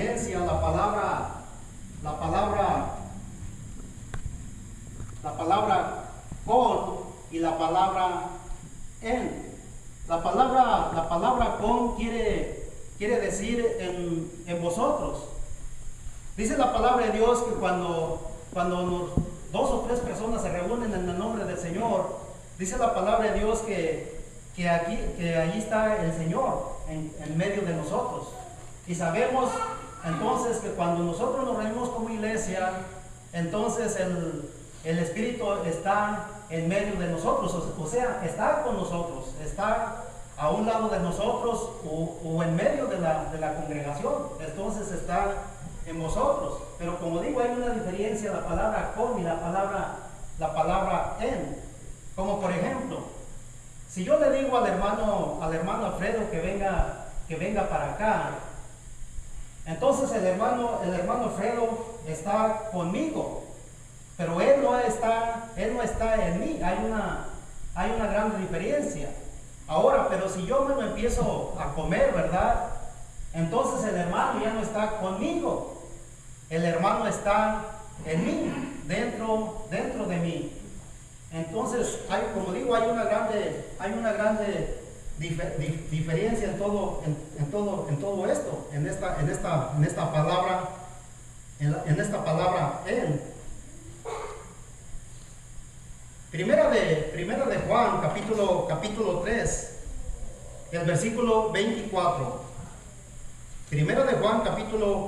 diferencia la palabra con y la palabra en. La palabra con quiere decir en vosotros. Dice la palabra de Dios que cuando dos o tres personas se reúnen en el nombre del Señor, dice la palabra de Dios que allí está el Señor en medio de nosotros. Y sabemos entonces que cuando nosotros nos reunimos como iglesia, entonces el Espíritu está en medio de nosotros, o sea, está con nosotros, está a un lado de nosotros o en medio de la congregación, entonces está en vosotros. Pero como digo, hay una diferencia, la palabra con y la palabra en. Como por ejemplo, si yo le digo al hermano Alfredo que venga para acá, entonces el hermano Alfredo está conmigo, pero él no está en mí. Hay una gran diferencia. Ahora, pero si yo me lo empiezo a comer, ¿verdad? Entonces el hermano ya no está conmigo. El hermano está en mí, dentro de mí. Entonces, como digo, hay una grande diferencia en todo esto, en esta palabra en. Primera de Juan, capítulo 3, el versículo 24. Primera de Juan, capítulo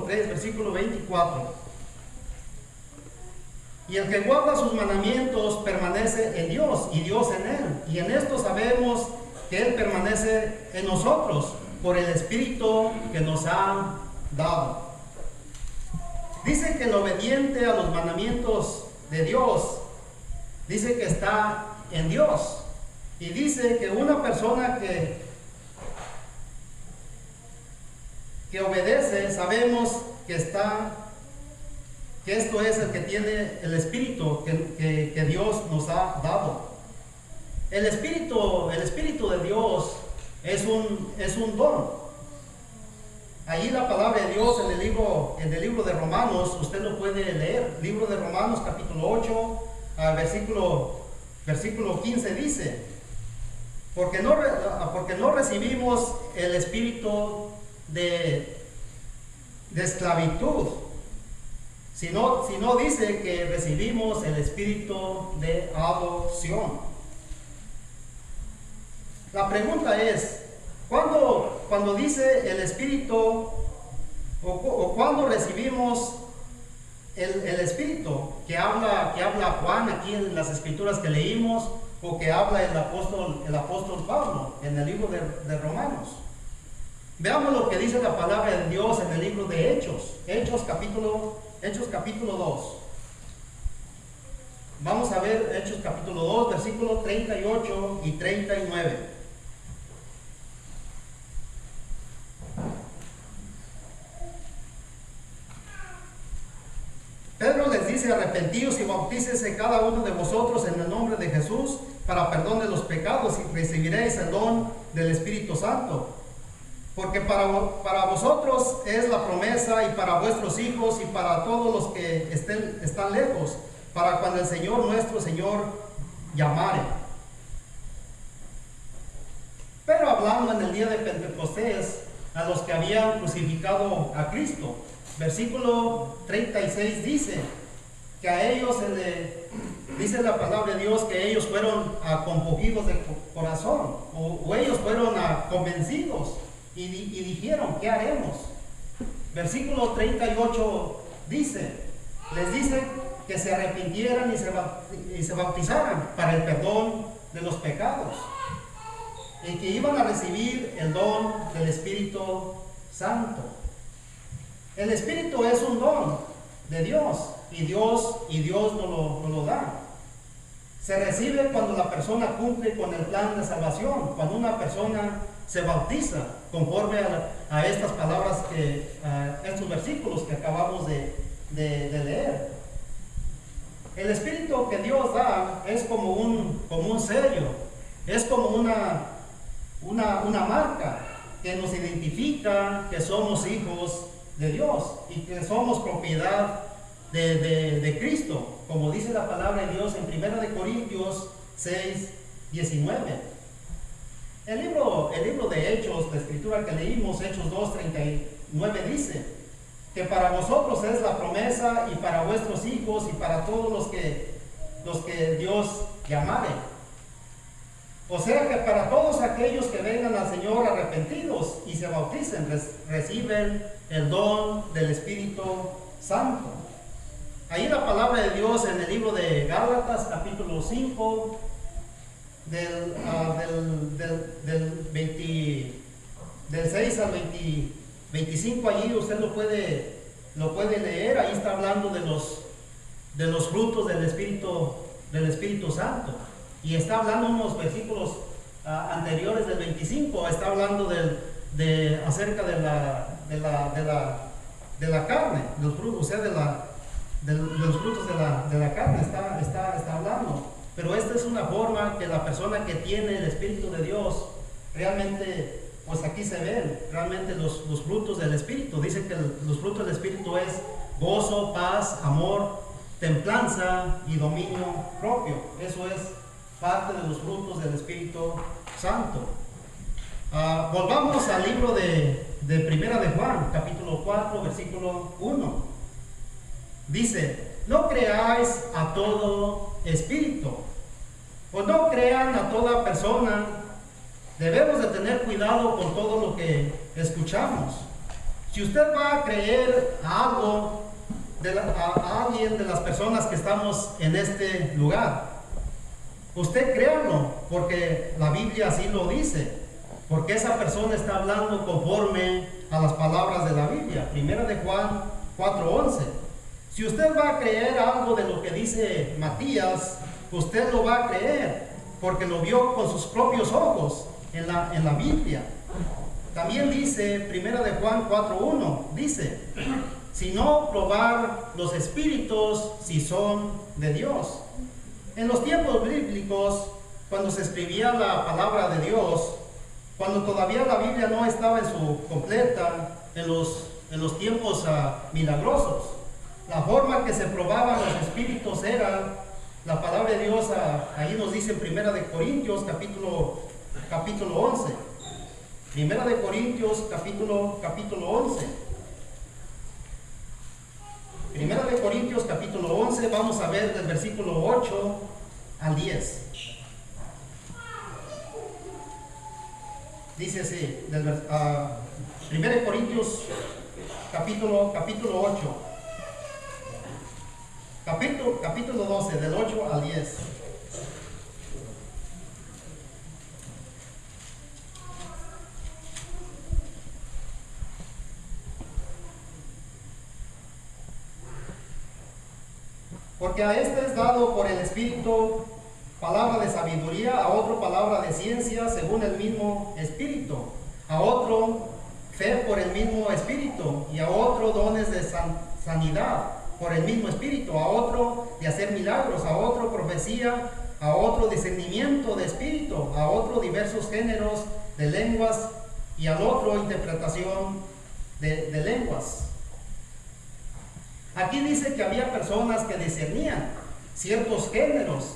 3, versículo 24. Y el que guarda sus mandamientos permanece en Dios y Dios en él. Y en esto sabemos que Él permanece en nosotros por el Espíritu que nos ha dado. Dice que el obediente a los mandamientos de Dios, dice que está en Dios. Y dice que una persona que obedece, sabemos que esto es el que tiene el Espíritu que Dios nos ha dado. El Espíritu de Dios es un don. Allí la palabra de Dios en el libro de Romanos, usted lo puede leer. Libro de Romanos, capítulo 8, versículo 15 dice: porque no recibimos el espíritu de esclavitud, sino dice que recibimos el espíritu de adopción. La pregunta es, cuando dice el espíritu o cuando recibimos el espíritu que habla Juan aquí en las escrituras que leímos, o que habla el apóstol Pablo en el libro de Romanos? Veamos lo que dice la palabra de Dios en el libro de Hechos capítulo 2. Vamos a ver Hechos capítulo 2, versículos 38 y 39. Pedro les dice: arrepentíos y bautícese cada uno de vosotros en el nombre de Jesús para perdón de los pecados, y recibiréis el don del Espíritu Santo. Porque para vosotros es la promesa, y para vuestros hijos, y para todos los que están lejos, para cuando el Señor nuestro Señor llamare. Pero hablando en el día de Pentecostés a los que habían crucificado a Cristo, versículo 36 dice que a ellos dice la palabra de Dios que ellos fueron compungidos de corazón, o ellos fueron convencidos y dijeron: ¿qué haremos? Versículo 38 les dice que se arrepintieran y se bautizaran para el perdón de los pecados, y que iban a recibir el don del Espíritu Santo. El Espíritu es un don de Dios, y Dios nos lo da. Se recibe cuando la persona cumple con el plan de salvación, cuando una persona se bautiza conforme a estas palabras, estos versículos que acabamos de leer. El Espíritu que Dios da es como un sello, es como una marca que nos identifica que somos hijos de Dios y que somos propiedad de Cristo, como dice la palabra de Dios en 1 Corintios 6, 19. El libro de Hechos, la escritura que leímos, Hechos 2, 39, dice que para vosotros es la promesa y para vuestros hijos y para todos los que Dios llamare. O sea que para todos aquellos que vengan al Señor arrepentidos y se bauticen, reciben el don del Espíritu Santo. Ahí la palabra de Dios en el libro de Gálatas, capítulo 5, del 6 al 25, allí usted lo puede leer. Ahí está hablando de los frutos del Espíritu Santo. Y está hablando unos versículos anteriores del 25, está hablando acerca de la carne, los frutos, o sea, de los frutos de la carne está hablando. Pero esta es una forma que la persona que tiene el Espíritu de Dios realmente, pues aquí se ven realmente los frutos del Espíritu. Dice que los frutos del Espíritu es gozo, paz, amor, templanza y dominio propio. Eso es parte de los frutos del Espíritu Santo. Volvamos al libro de Primera de Juan, capítulo 4, versículo 1. Dice: no creáis a todo espíritu, o no crean a toda persona. Debemos de tener cuidado con todo lo que escuchamos. Si usted va a creer a algo, a alguien de las personas que estamos en este lugar, usted créanlo, porque la Biblia así lo dice, porque esa persona está hablando conforme a las palabras de la Biblia. Primera de Juan 4:11. Si usted va a creer algo de lo que dice Matías, usted lo va a creer, porque lo vio con sus propios ojos en la Biblia. También dice Primera de Juan 4:1, dice: sino probar los espíritus si son de Dios. En los tiempos bíblicos, cuando se escribía la palabra de Dios, cuando todavía la Biblia no estaba en su completa, en los tiempos milagrosos, la forma que se probaban los espíritus era la palabra de Dios. Ahí nos dice en Primera de Corintios capítulo 11. Primera de Corintios capítulo 11. Primera de Corintios capítulo 11, vamos a ver del versículo 8 al 10. Dice así, Primera de Corintios capítulo 8. Capítulo 12, del 8 al 10. Porque a este es dado por el Espíritu palabra de sabiduría, a otro palabra de ciencia según el mismo Espíritu, a otro fe por el mismo Espíritu, y a otro dones de sanidad por el mismo Espíritu, a otro de hacer milagros, a otro profecía, a otro discernimiento de espíritu, a otro diversos géneros de lenguas, y al otro interpretación de lenguas. Aquí dice que había personas que discernían ciertos géneros,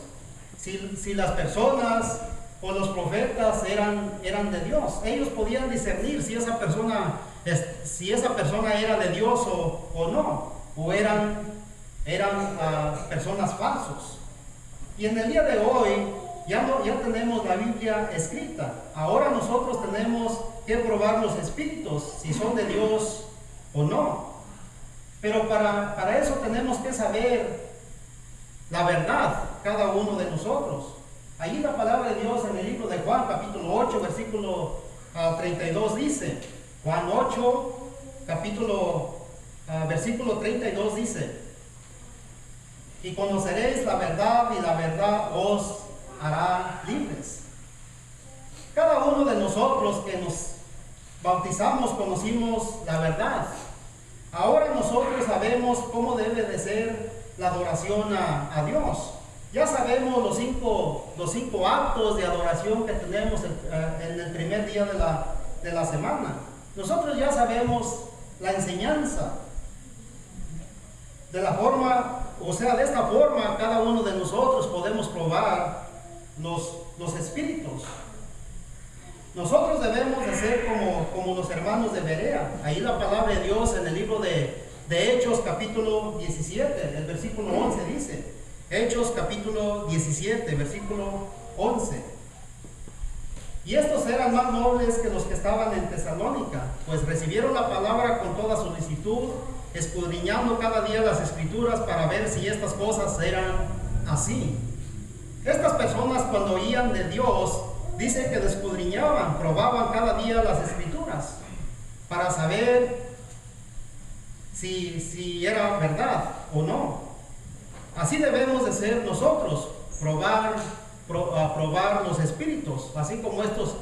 si las personas o los profetas eran de Dios. Ellos podían discernir si esa persona era de Dios o no, o eran personas falsos. Y en el día de hoy ya tenemos la Biblia escrita. Ahora nosotros tenemos que probar los espíritus, si son de Dios o no. Pero para eso tenemos que saber la verdad, cada uno de nosotros. Allí la palabra de Dios en el libro de Juan, capítulo 8, versículo 32 dice, Juan 8, versículo 32 dice: y conoceréis la verdad, y la verdad os hará libres. Cada uno de nosotros que nos bautizamos conocimos la verdad. Ahora nosotros sabemos cómo debe de ser la adoración a Dios. Ya sabemos los cinco actos de adoración que tenemos en el primer día de la semana. Nosotros ya sabemos la enseñanza. De esta forma, cada uno de nosotros podemos probar los espíritus. Nosotros debemos de ser como los hermanos de Berea. Ahí la palabra de Dios en el libro de Hechos capítulo 17, el versículo 11 dice, Hechos capítulo 17, versículo 11. Y estos eran más nobles que los que estaban en Tesalónica, pues recibieron la palabra con toda solicitud, escudriñando cada día las escrituras para ver si estas cosas eran así. Estas personas, cuando oían de Dios, dice que escudriñaban, probaban cada día las escrituras para saber si era verdad o no. Así debemos de ser nosotros, probar los espíritus, así como estos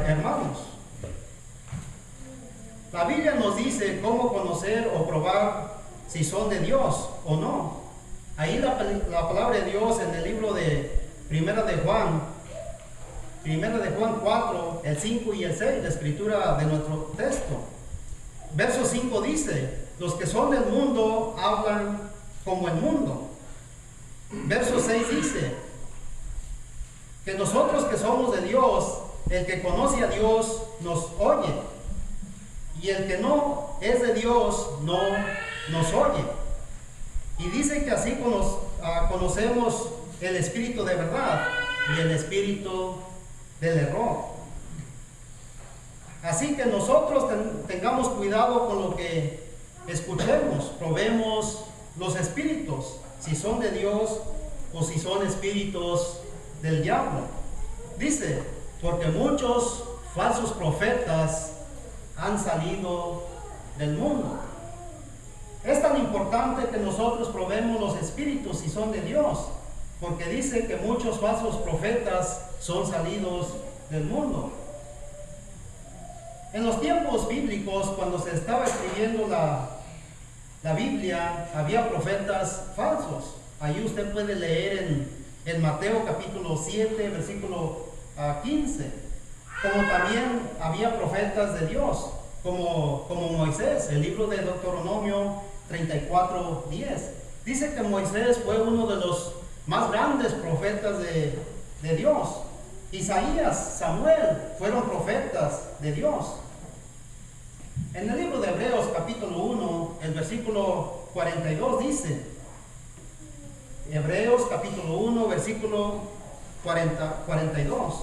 hermanos. La Biblia nos dice cómo conocer o probar si son de Dios o no. Ahí la palabra de Dios en el libro de Primera de Juan 4, el 5 y el 6, la escritura de nuestro texto. Verso 5 dice, los que son del mundo hablan como el mundo. Verso 6 dice, que nosotros que somos de Dios, el que conoce a Dios nos oye, y el que no es de Dios no nos oye. Y dice que así conocemos el espíritu de verdad y el espíritu del error. Así que nosotros tengamos cuidado con lo que escuchemos, probemos los espíritus, si son de Dios o si son espíritus del diablo. Dice, porque muchos falsos profetas han salido del mundo. Es tan importante que nosotros probemos los espíritus si son de Dios, porque dice que muchos falsos profetas son salidos del mundo. En los tiempos bíblicos, cuando se estaba escribiendo la Biblia, había profetas falsos. Ahí usted puede leer en Mateo capítulo 7, versículo 15. Como también había profetas de Dios, como Moisés, el libro de Deuteronomio 34, 10. Dice que Moisés fue uno de los más grandes profetas de Dios. Isaías, Samuel fueron profetas de Dios. En el libro de Hebreos capítulo 1, el versículo 42 dice, Hebreos capítulo 1, versículo 42.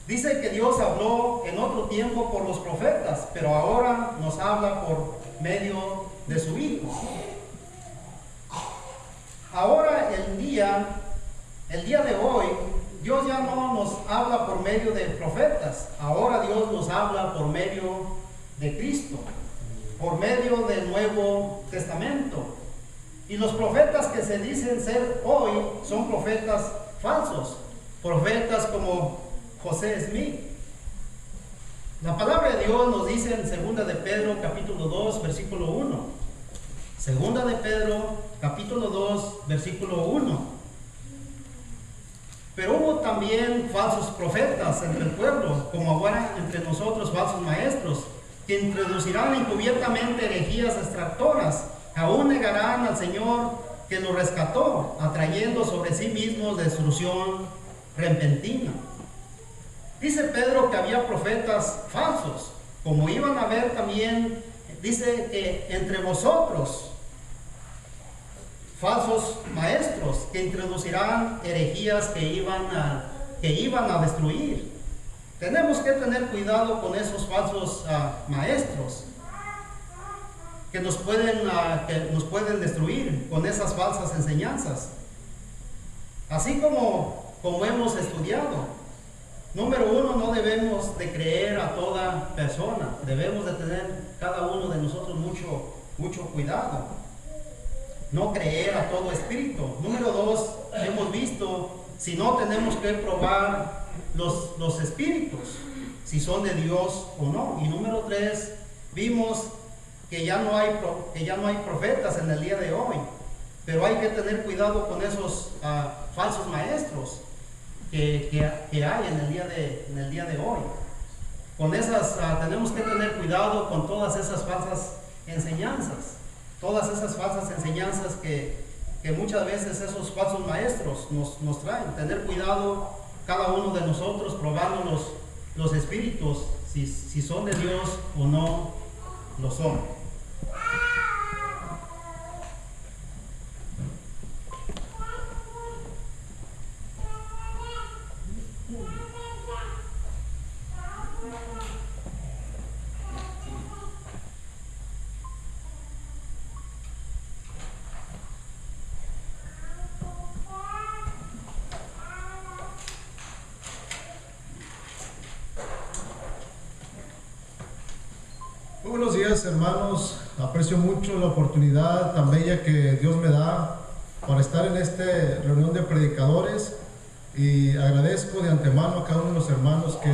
Dice que Dios habló en otro tiempo por los profetas, pero ahora nos habla por medio de su Hijo. Ahora el día de hoy, Dios ya no nos habla por medio de profetas, ahora Dios nos habla por medio de Cristo, por medio del Nuevo Testamento. Y los profetas que se dicen ser hoy son profetas falsos, profetas como José Smith. La palabra de Dios nos dice en 2 de Pedro capítulo 2 versículo 1. 2 de Pedro capítulo 2 versículo 1. Pero hubo también falsos profetas entre el pueblo, como ahora entre nosotros falsos maestros, que introducirán encubiertamente herejías extractoras, aún negarán al Señor que lo rescató, atrayendo sobre sí mismos destrucción repentina. Dice Pedro que había profetas falsos, como iban a haber también, dice que entre vosotros falsos maestros que introducirán herejías que iban a destruir. Tenemos que tener cuidado con esos falsos maestros que nos pueden destruir con esas falsas enseñanzas. Así como hemos estudiado. Número 1, no debemos de creer a toda persona. Debemos de tener cada uno de nosotros mucho cuidado. No creer a todo espíritu. Número 2, hemos visto, si no tenemos que probar los espíritus, si son de Dios o no. Y número 3, vimos que ya no hay profetas en el día de hoy, pero hay que tener cuidado con esos falsos maestros que hay en el día de hoy. con esas, tenemos que tener cuidado con todas esas falsas enseñanzas. Todas esas falsas enseñanzas que muchas veces esos falsos maestros nos traen. Tener cuidado cada uno de nosotros probando los espíritus, si son de Dios o no lo son. Muy buenos días, hermanos. Aprecio mucho la oportunidad tan bella que Dios me da para estar en esta reunión de predicadores, y agradezco de antemano a cada uno de los hermanos que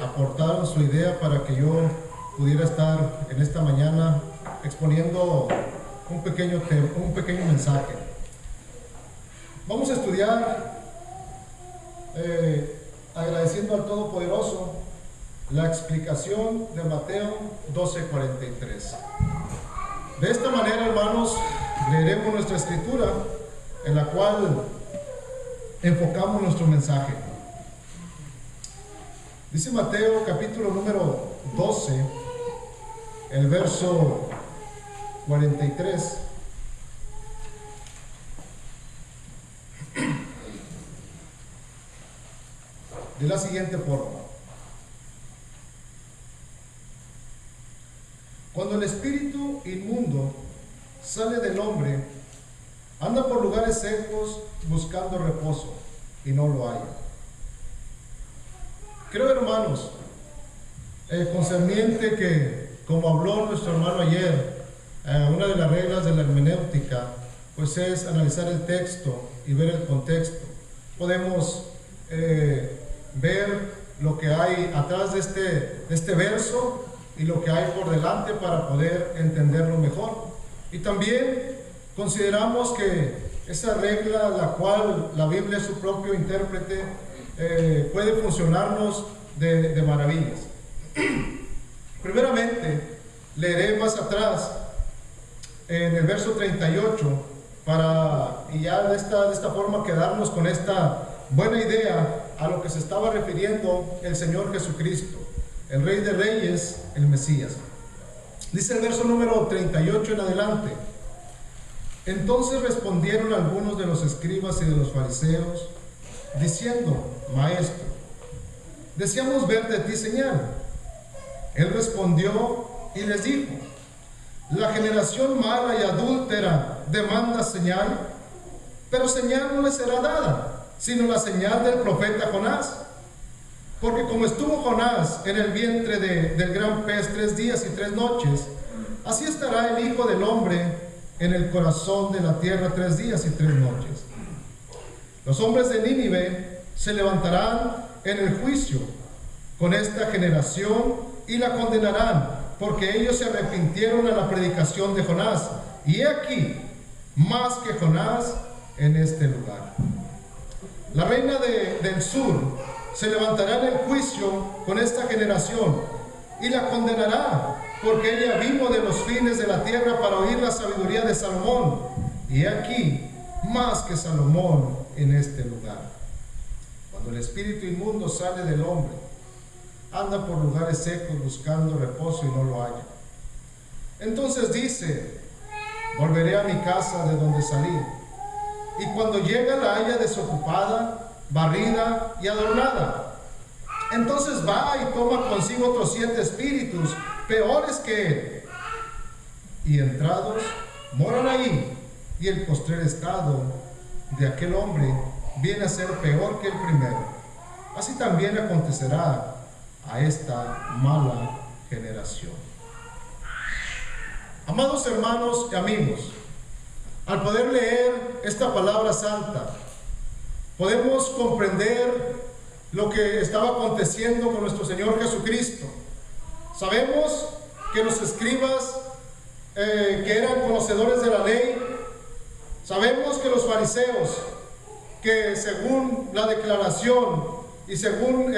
aportaron su idea para que yo pudiera estar en esta mañana exponiendo un pequeño mensaje. Vamos a estudiar agradeciendo al Todopoderoso la explicación de Mateo 12:43. De esta manera, hermanos, leeremos nuestra escritura en la cual enfocamos nuestro mensaje. Dice Mateo capítulo número 12, el verso 43. De la siguiente forma: cuando el espíritu inmundo sale del hombre, anda por lugares secos buscando reposo y no lo halla. Creo, hermanos, concerniente que, como habló nuestro hermano ayer, una de las reglas de la hermenéutica pues es analizar el texto y ver el contexto. Podemos ver lo que hay atrás de este verso y lo que hay por delante para poder entenderlo mejor. Y también consideramos que esa regla, la cual la Biblia es su propio intérprete, puede funcionarnos de maravillas. Primeramente, leeré más atrás en el verso 38 y ya de esta forma quedarnos con esta buena idea a lo que se estaba refiriendo el Señor Jesucristo, el Rey de Reyes, el Mesías. Dice el verso número 38 en adelante: entonces respondieron algunos de los escribas y de los fariseos, diciendo: Maestro, deseamos ver de ti señal. Él respondió y les dijo: la generación mala y adúltera demanda señal, pero señal no le será dada, sino la señal del profeta Jonás. Porque como estuvo Jonás en el vientre del gran pez 3 días y 3 noches, así estará el Hijo del Hombre en el corazón de la tierra 3 días y 3 noches. Los hombres de Nínive se levantarán en el juicio con esta generación y la condenarán, porque ellos se arrepintieron a la predicación de Jonás. Y he aquí, más que Jonás en este lugar. La reina del sur se levantará en el juicio con esta generación y la condenará, porque ella vino de los fines de la tierra para oír la sabiduría de Salomón. Y he aquí, más que Salomón en este lugar. Cuando el espíritu inmundo sale del hombre, anda por lugares secos buscando reposo y no lo halla. Entonces dice: volveré a mi casa de donde salí. Y cuando llega la halla desocupada, barrida y adornada. Entonces va y toma consigo otros 7 espíritus peores que él, y entrados moran ahí, y el postrer estado de aquel hombre viene a ser peor que el primero. Así también acontecerá a esta mala generación. Amados hermanos y amigos, al poder leer esta palabra santa, podemos comprender lo que estaba aconteciendo con nuestro Señor Jesucristo. Sabemos que los escribas que eran conocedores de la ley, sabemos que los fariseos, que según la declaración y según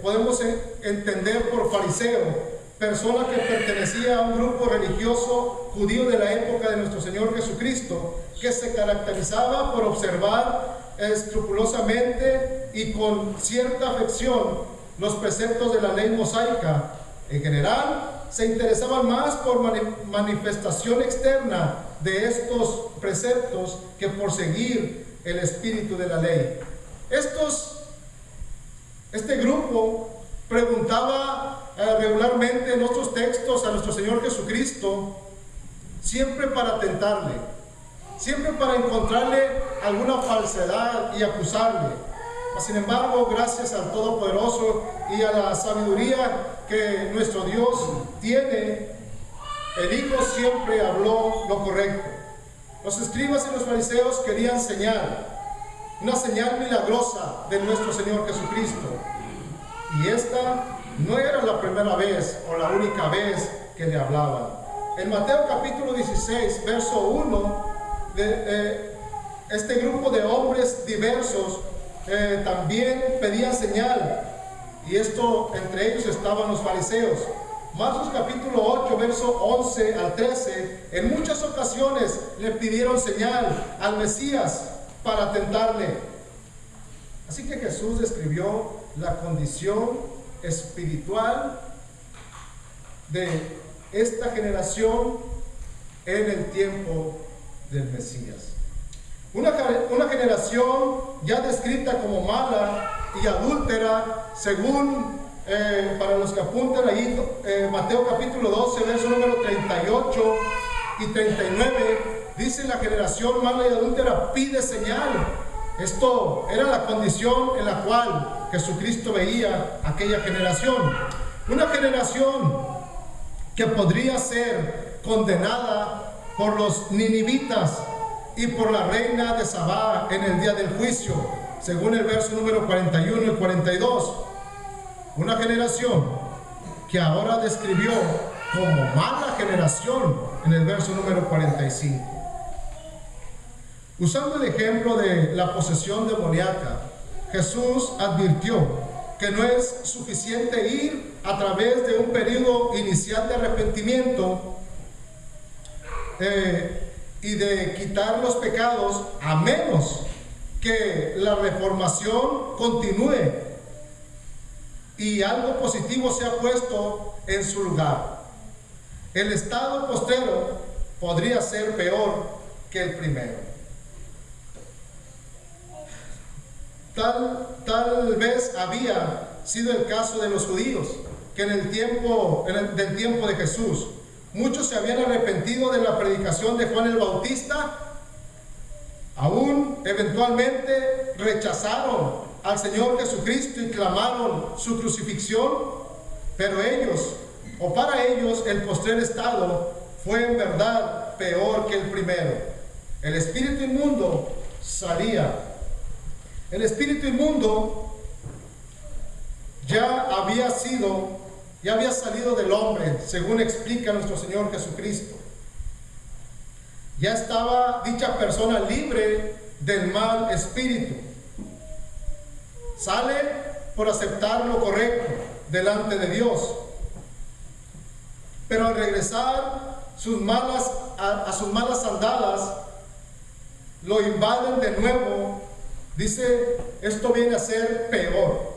podemos entender por fariseo, persona que pertenecía a un grupo religioso judío de la época de nuestro Señor Jesucristo, que se caracterizaba por observar escrupulosamente y con cierta afección los preceptos de la ley mosaica. En general, se interesaban más por manifestación externa de estos preceptos que por seguir el espíritu de la ley. Este grupo preguntaba regularmente en otros textos a nuestro Señor Jesucristo, siempre para tentarle, siempre para encontrarle alguna falsedad y acusarle. Sin embargo, gracias al Todopoderoso y a la sabiduría que nuestro Dios tiene, el Hijo siempre habló lo correcto. Los escribas y los fariseos querían una señal milagrosa de nuestro Señor Jesucristo. Y esta no era la primera vez o la única vez que le hablaban. En Mateo capítulo 16, verso 1, este grupo de hombres diversos también pedían señal, y esto entre ellos estaban los fariseos. Marcos capítulo 8, verso 11 al 13, en muchas ocasiones le pidieron señal al Mesías para tentarle. Así que Jesús describió la condición espiritual de esta generación en el tiempo del Mesías. Una generación ya descrita como mala y adúltera, según para los que apuntan ahí, Mateo capítulo 12, verso número 38 y 39, dice: la generación mala y adúltera pide señal. Esto era la condición en la cual Jesucristo veía aquella generación. Una generación que podría ser condenada por los ninivitas y por la reina de Sabá en el día del juicio, según el verso número 41 y 42. Una generación que ahora describió como mala generación en el verso número 45. Usando el ejemplo de la posesión demoníaca, Jesús advirtió que no es suficiente ir a través de un periodo inicial de arrepentimiento y de quitar los pecados, a menos que la reformación continúe y algo positivo sea puesto en su lugar. El estado postrero podría ser peor que el primero. Tal vez había sido el caso de los judíos, que en el tiempo de Jesús, muchos se habían arrepentido de la predicación de Juan el Bautista, aún eventualmente rechazaron al Señor Jesucristo y clamaron su crucifixión, pero para ellos el postrer estado fue en verdad peor que el primero. El espíritu inmundo salía. El espíritu inmundo ya había salido del hombre, según explica nuestro Señor Jesucristo. Ya estaba dicha persona libre del mal espíritu. Sale por aceptar lo correcto delante de Dios. Pero al regresar a sus malas andadas, lo invaden de nuevo. Dice, esto viene a ser peor.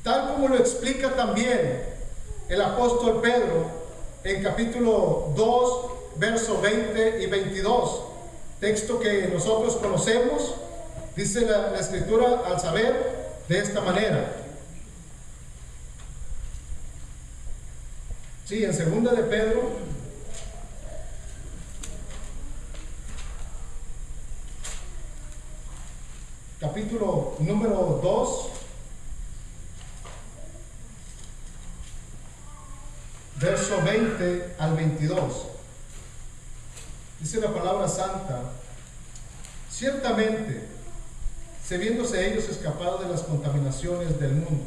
Tal como lo explica también el apóstol Pedro en capítulo 2, versos 20 y 22. Texto que nosotros conocemos, dice la Escritura al saber de esta manera. Sí, en segunda de Pedro, capítulo número 2, verso 20 al 22. Dice la palabra santa: ciertamente, se viéndose ellos escapados de las contaminaciones del mundo,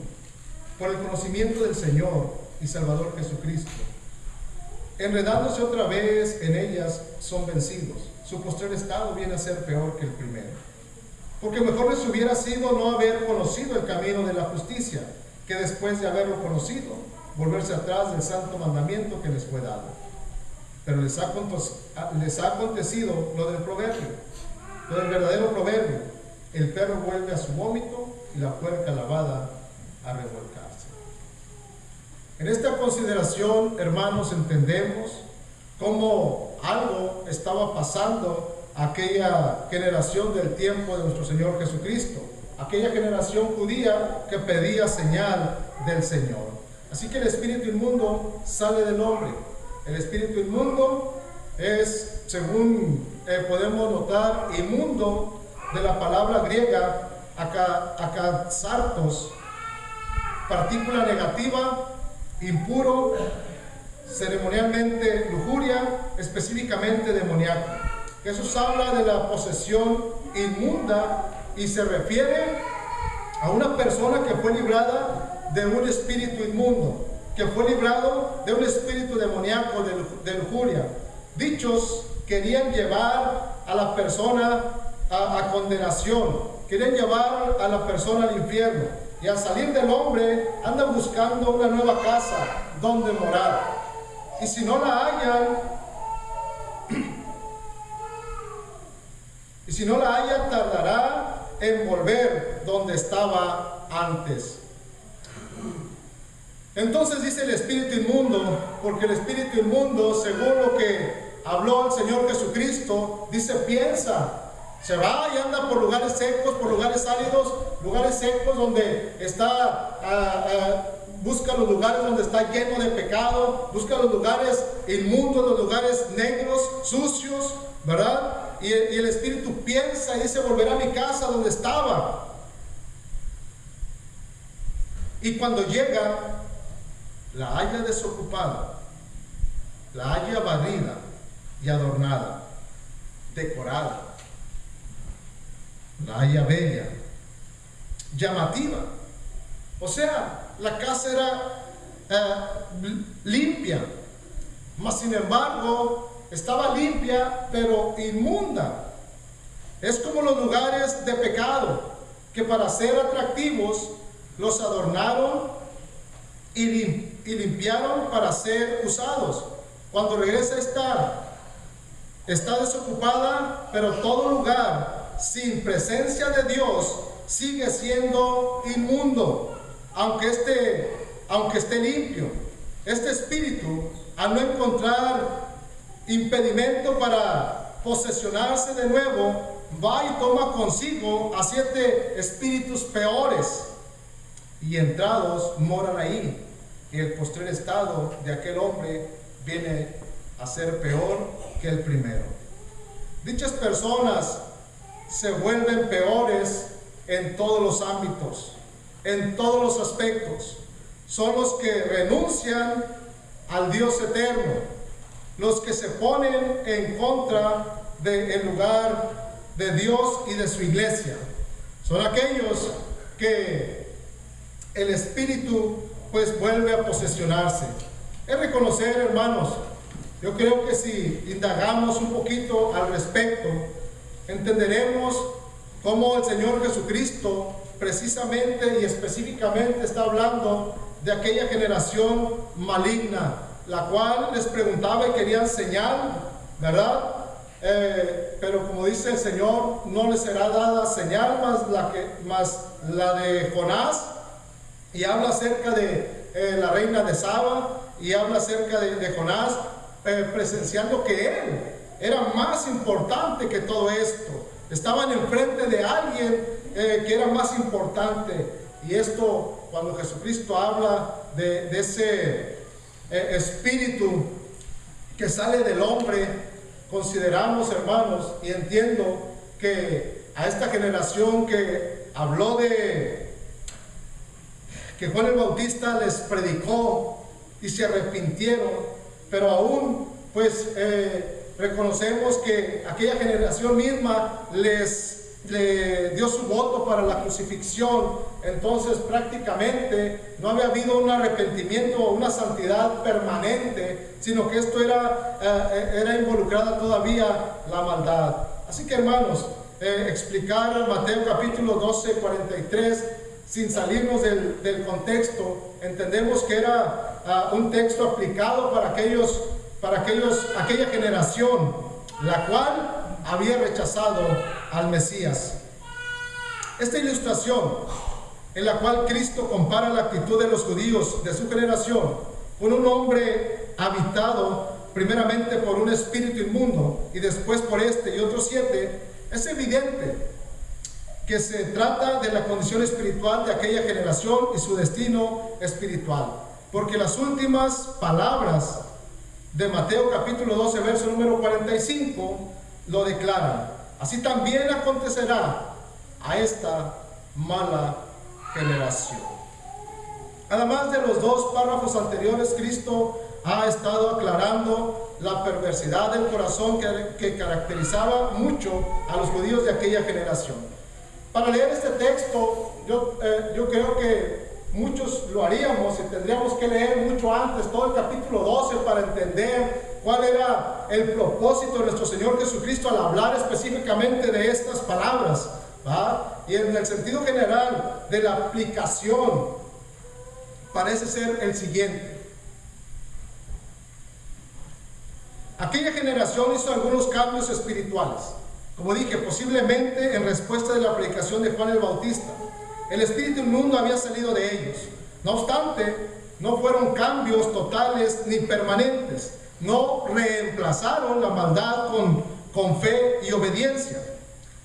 por el conocimiento del Señor y Salvador Jesucristo, enredándose otra vez en ellas, son vencidos. Su postrer estado viene a ser peor que el primero. porque mejor les hubiera sido no haber conocido el camino de la justicia, que después de haberlo conocido, volverse atrás del santo mandamiento que les fue dado. Pero les ha acontecido lo del proverbio, lo del verdadero proverbio: el perro vuelve a su vómito y la puerca lavada a revolcarse. En esta consideración, hermanos, entendemos cómo algo estaba pasando a aquella generación del tiempo de nuestro Señor Jesucristo, aquella generación judía que pedía señal del Señor. Así que el espíritu inmundo sale del hombre. El espíritu inmundo es, según podemos notar, inmundo de la palabra griega akasartos, partícula negativa, impuro, ceremonialmente lujuria, específicamente demoníaco. Jesús habla de la posesión inmunda y se refiere a una persona que fue librada de un espíritu inmundo, que fue librado de un espíritu demoníaco de lujuria. Dichos querían llevar a la persona a condenación, querían llevar a la persona al infierno, y al salir del hombre andan buscando una nueva casa donde morar, y si no la hallan, tardará en volver donde estaba antes. Entonces dice el espíritu inmundo, porque el espíritu inmundo, según lo que habló el Señor Jesucristo, dice: piensa, se va y anda por lugares secos, por lugares áridos, lugares secos donde está, busca los lugares donde está lleno de pecado, busca los lugares inmundos, los lugares negros, sucios, ¿verdad? Y el espíritu piensa y dice: volverá a mi casa donde estaba. Y cuando llega, la halla desocupada, la halla barrida y adornada, decorada, la halla bella, llamativa. O sea, la casa era limpia, mas sin embargo estaba limpia pero inmunda. Es como los lugares de pecado, que para ser atractivos los adornaron y limpiaron para ser usados. Cuando regresa está desocupada, pero todo lugar sin presencia de Dios sigue siendo inmundo, aunque esté limpio. Este espíritu, al no encontrar impedimento para posesionarse de nuevo, va y toma consigo a 7 espíritus peores, y entrados moran ahí, y el postrer estado de aquel hombre viene a ser peor que el primero. Dichas personas se vuelven peores en todos los ámbitos, en todos los aspectos. Son los que renuncian al Dios eterno, los que se ponen en contra del lugar de Dios y de su iglesia. Son aquellos que el espíritu pues vuelve a posesionarse. Es reconocer, hermanos, yo creo que si indagamos un poquito al respecto, entenderemos cómo el Señor Jesucristo precisamente y específicamente está hablando de aquella generación maligna, la cual les preguntaba y querían señal, ¿verdad? Pero como dice el Señor, no les será dada señal más la de Jonás, y habla acerca de la reina de Saba, y habla acerca de Jonás presenciando que él era más importante que todo esto. Estaban enfrente de alguien que era más importante. Y esto, cuando Jesucristo habla de ese espíritu que sale del hombre, consideramos, hermanos, y entiendo que a esta generación que habló que Juan el Bautista les predicó y se arrepintieron, pero aún pues reconocemos que aquella generación misma le dio su voto para la crucifixión. Entonces prácticamente no había habido un arrepentimiento o una santidad permanente, sino que esto era involucrada todavía la maldad. Así que, hermanos, explicar Mateo capítulo 12, 43, sin salirnos del contexto. Entendemos que era un texto aplicado para aquella generación, la cual había rechazado al Mesías. Esta ilustración, en la cual Cristo compara la actitud de los judíos de su generación con un hombre habitado primeramente por un espíritu inmundo y después por este y otros 7, es evidente que se trata de la condición espiritual de aquella generación y su destino espiritual, porque las últimas palabras de Mateo capítulo 12, verso número 45 lo declaran: así también acontecerá a esta mala generación. Además de los dos párrafos anteriores, Cristo ha estado aclarando la perversidad del corazón que caracterizaba mucho a los judíos de aquella generación. Para leer este texto, yo creo que muchos lo haríamos y tendríamos que leer mucho antes todo el capítulo 12 para entender cuál era el propósito de nuestro Señor Jesucristo al hablar específicamente de estas palabras, ¿va? Y en el sentido general de la aplicación parece ser el siguiente. Aquella generación hizo algunos cambios espirituales, como dije, posiblemente en respuesta de la predicación de Juan el Bautista. El espíritu inmundo había salido de ellos. No obstante, no fueron cambios totales ni permanentes. No reemplazaron la maldad con fe y obediencia.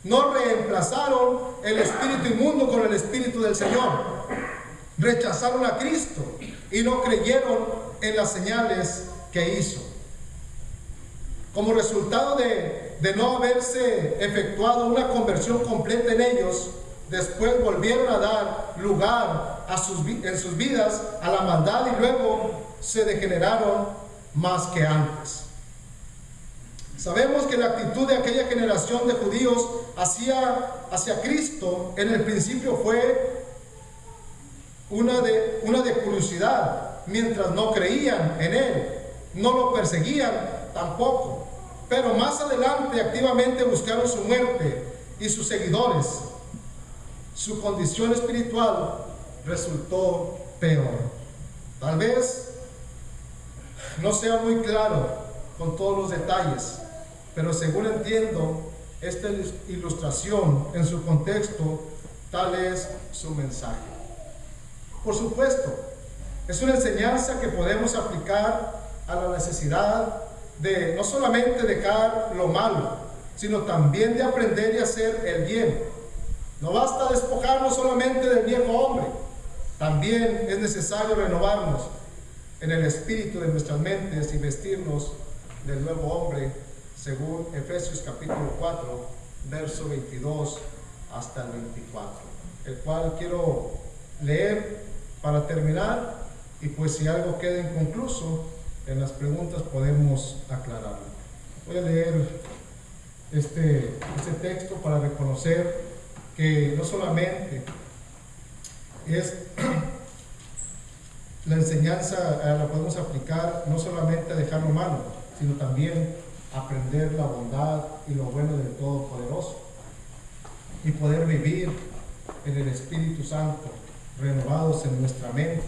No reemplazaron el espíritu inmundo con el espíritu del Señor. Rechazaron a Cristo y no creyeron en las señales que hizo. Como resultado de no haberse efectuado una conversión completa en ellos, después volvieron a dar lugar en sus vidas a la maldad y luego se degeneraron más que antes. Sabemos que la actitud de aquella generación de judíos hacia Cristo en el principio fue una de curiosidad, mientras no creían en Él, no lo perseguían tampoco, pero más adelante activamente buscaron su muerte y sus seguidores. Su condición espiritual resultó peor. Tal vez no sea muy claro con todos los detalles, pero según entiendo, esta ilustración en su contexto, tal es su mensaje. Por supuesto, es una enseñanza que podemos aplicar a la necesidad de no solamente dejar lo malo, sino también de aprender y hacer el bien. No basta despojarnos solamente del viejo hombre, también es necesario renovarnos en el espíritu de nuestras mentes y vestirnos del nuevo hombre, según Efesios capítulo 4, verso 22 hasta el 24, el cual quiero leer para terminar, y pues si algo queda inconcluso en las preguntas podemos aclararlo. Voy a leer este texto para reconocer que no solamente es la enseñanza, la podemos aplicar no solamente a dejar lo malo, sino también aprender la bondad y lo bueno del Todopoderoso y poder vivir en el Espíritu Santo, renovados en nuestra mente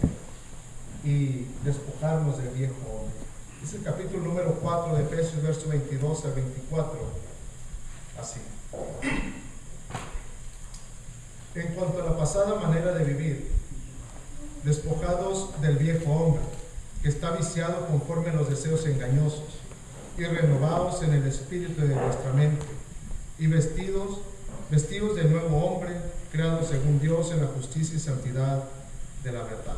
y despojarnos del viejo hombre. Es el capítulo número 4 de Efesios, verso 22 al 24, así. En cuanto a la pasada manera de vivir, despojados del viejo hombre, que está viciado conforme a los deseos engañosos, y renovados en el espíritu de vuestra mente, y vestidos del nuevo hombre, creado según Dios en la justicia y santidad de la verdad.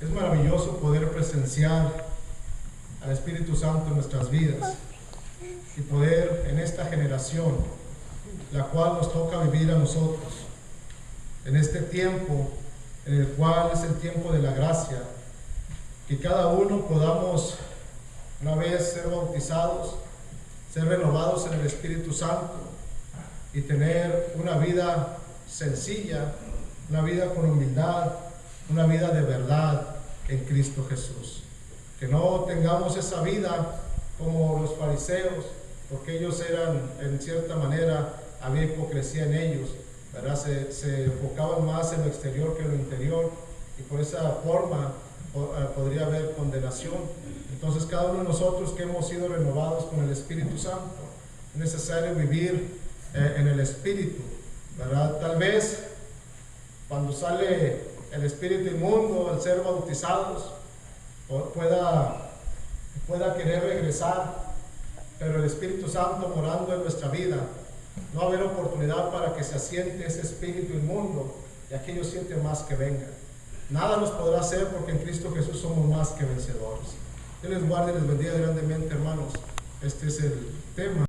Es maravilloso poder presenciar al Espíritu Santo en nuestras vidas y poder en esta generación, la cual nos toca vivir a nosotros, en este tiempo en el cual es el tiempo de la gracia, que cada uno podamos una vez ser bautizados, ser renovados en el Espíritu Santo y tener una vida sencilla, una vida con humildad, una vida de verdad en Cristo Jesús. Que no tengamos esa vida como los fariseos, porque ellos eran, en cierta manera, había hipocresía en ellos, ¿verdad? Se enfocaban más en lo exterior que en lo interior, y por esa forma podría haber condenación. Entonces, cada uno de nosotros que hemos sido renovados con el Espíritu Santo, es necesario vivir en el Espíritu, ¿verdad? Tal vez cuando sale el espíritu inmundo, al ser bautizados, pueda querer regresar, pero el Espíritu Santo morando en nuestra vida, no va a haber oportunidad para que se asiente ese espíritu inmundo y aquellos 7 más que vengan. Nada nos podrá hacer, porque en Cristo Jesús somos más que vencedores. Dios les guarde y les bendiga grandemente, hermanos. Este es el tema.